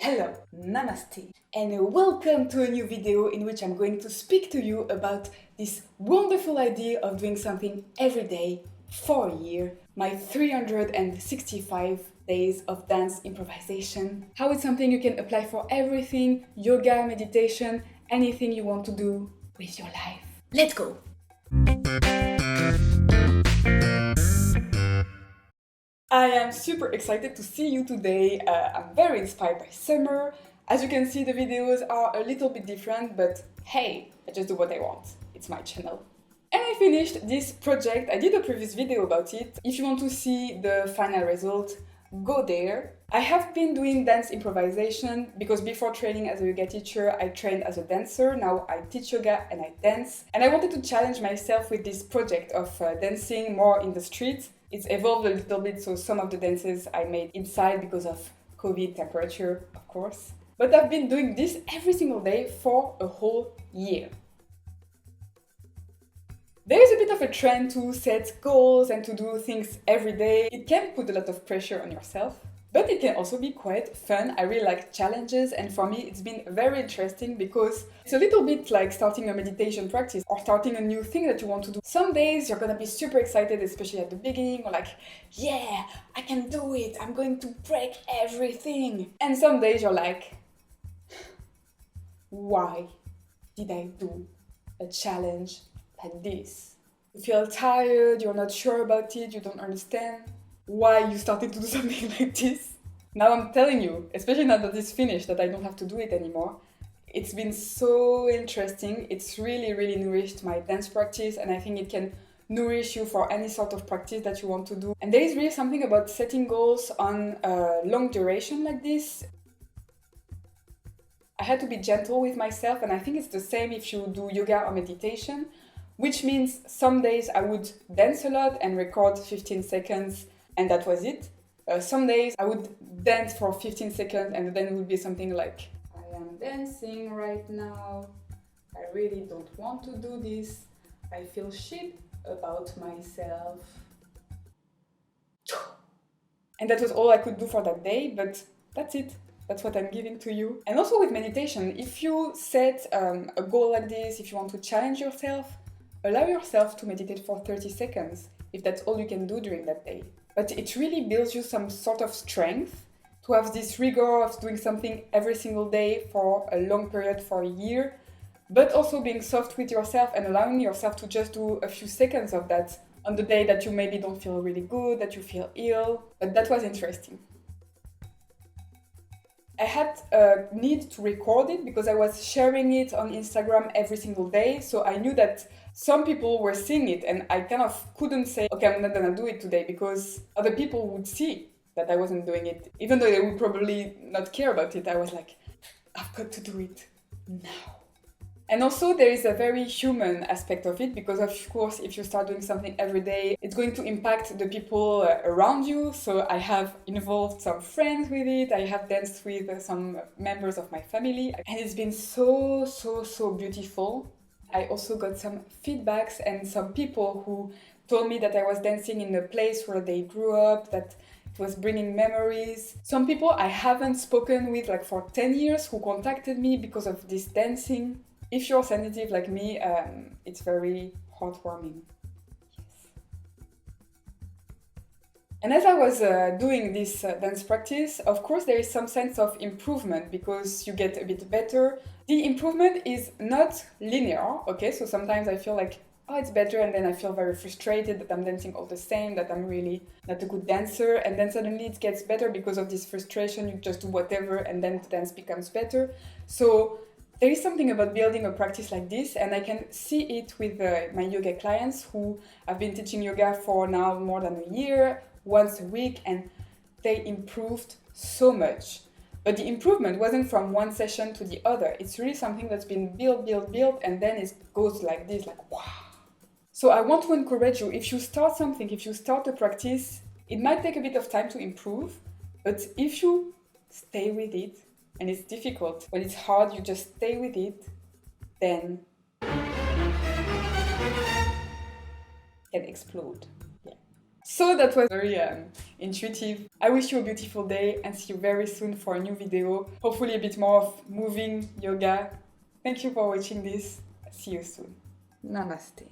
Hello, Namaste, and welcome to a new video in which I'm going to speak to you about this wonderful idea of doing something every day for a year, my 365 days of dance improvisation, how it's something you can apply for everything, yoga, meditation, anything you want to do with your life. Let's go! I am super excited to see you today. I'm very inspired by summer. As you can see, the videos are a little bit different, but hey, I just do what I want. It's my channel. And I finished this project. I did a previous video about it. If you want to see the final result, go there. I have been doing dance improvisation because before training as a yoga teacher, I trained as a dancer. Now I teach yoga and I dance. And I wanted to challenge myself with this project of dancing more in the street. It's evolved a little bit, so some of the dances I made inside because of COVID temperature, of course. But I've been doing this every single day for a whole year. There is a bit of a trend to set goals and to do things every day. It can put a lot of pressure on yourself, but it can also be quite fun. I really like challenges, and for me it's been very interesting because it's a little bit like starting a meditation practice or starting a new thing that you want to do. Some days you're gonna be super excited, especially at the beginning, or like, yeah, I can do it, I'm going to break everything. And some days you're like, why did I do a challenge like this? You feel tired, you're not sure about it, you don't understand why you started to do something like this. Now I'm telling you, especially now that it's finished, that I don't have to do it anymore. It's been so interesting. It's really nourished my dance practice, and I think it can nourish you for any sort of practice that you want to do. And there is really something about setting goals on a long duration like this. I had to be gentle with myself, and I think it's the same if you do yoga or meditation, which means some days I would dance a lot and record 15 seconds and that was it. Some days I would dance for 15 seconds and then it would be something like, I am dancing right now, I really don't want to do this, I feel shit about myself. And that was all I could do for that day, but that's it. That's what I'm giving to you. And also with meditation, if you set a goal like this, if you want to challenge yourself, allow yourself to meditate for 30 seconds, if that's all you can do during that day. But it really builds you some sort of strength to have this rigor of doing something every single day for a long period, for a year, but also being soft with yourself and allowing yourself to just do a few seconds of that on the day that you maybe don't feel really good, that you feel ill. But that was interesting. I had a need to record it because I was sharing it on Instagram every single day, so I knew that some people were seeing it and I kind of couldn't say, okay, I'm not gonna do it today, because other people would see that I wasn't doing it. Even though they would probably not care about it, I was like, I've got to do it now. And also there is a very human aspect of it, because of course if you start doing something every day, it's going to impact the people around you. So I have involved some friends with it, I have danced with some members of my family, and it's been so beautiful. I also got some feedbacks and some people who told me that I was dancing in a place where they grew up, that it was bringing memories. Some people I haven't spoken with like for 10 years who contacted me because of this dancing. If you're sensitive like me, it's very heartwarming. Yes. And as I was doing this dance practice, of course there is some sense of improvement because you get a bit better. The improvement is not linear, okay? So sometimes I feel like, oh, it's better, and then I feel very frustrated that I'm dancing all the same, that I'm really not a good dancer, and then suddenly it gets better because of this frustration, you just do whatever, and then the dance becomes better. So there is something about building a practice like this, and I can see it with my yoga clients who have been teaching yoga for now more than a year, once a week, and they improved so much. But the improvement wasn't from one session to the other. It's really something that's been built, and then it goes like this, like wow. So I want to encourage you, if you start something, if you start a practice, it might take a bit of time to improve, but if you stay with it, and it's difficult, when it's hard, you just stay with it, then it can explode. Yeah. So that was very intuitive. I wish you a beautiful day and see you very soon for a new video. Hopefully a bit more of moving yoga. Thank you for watching this. See you soon. Namaste.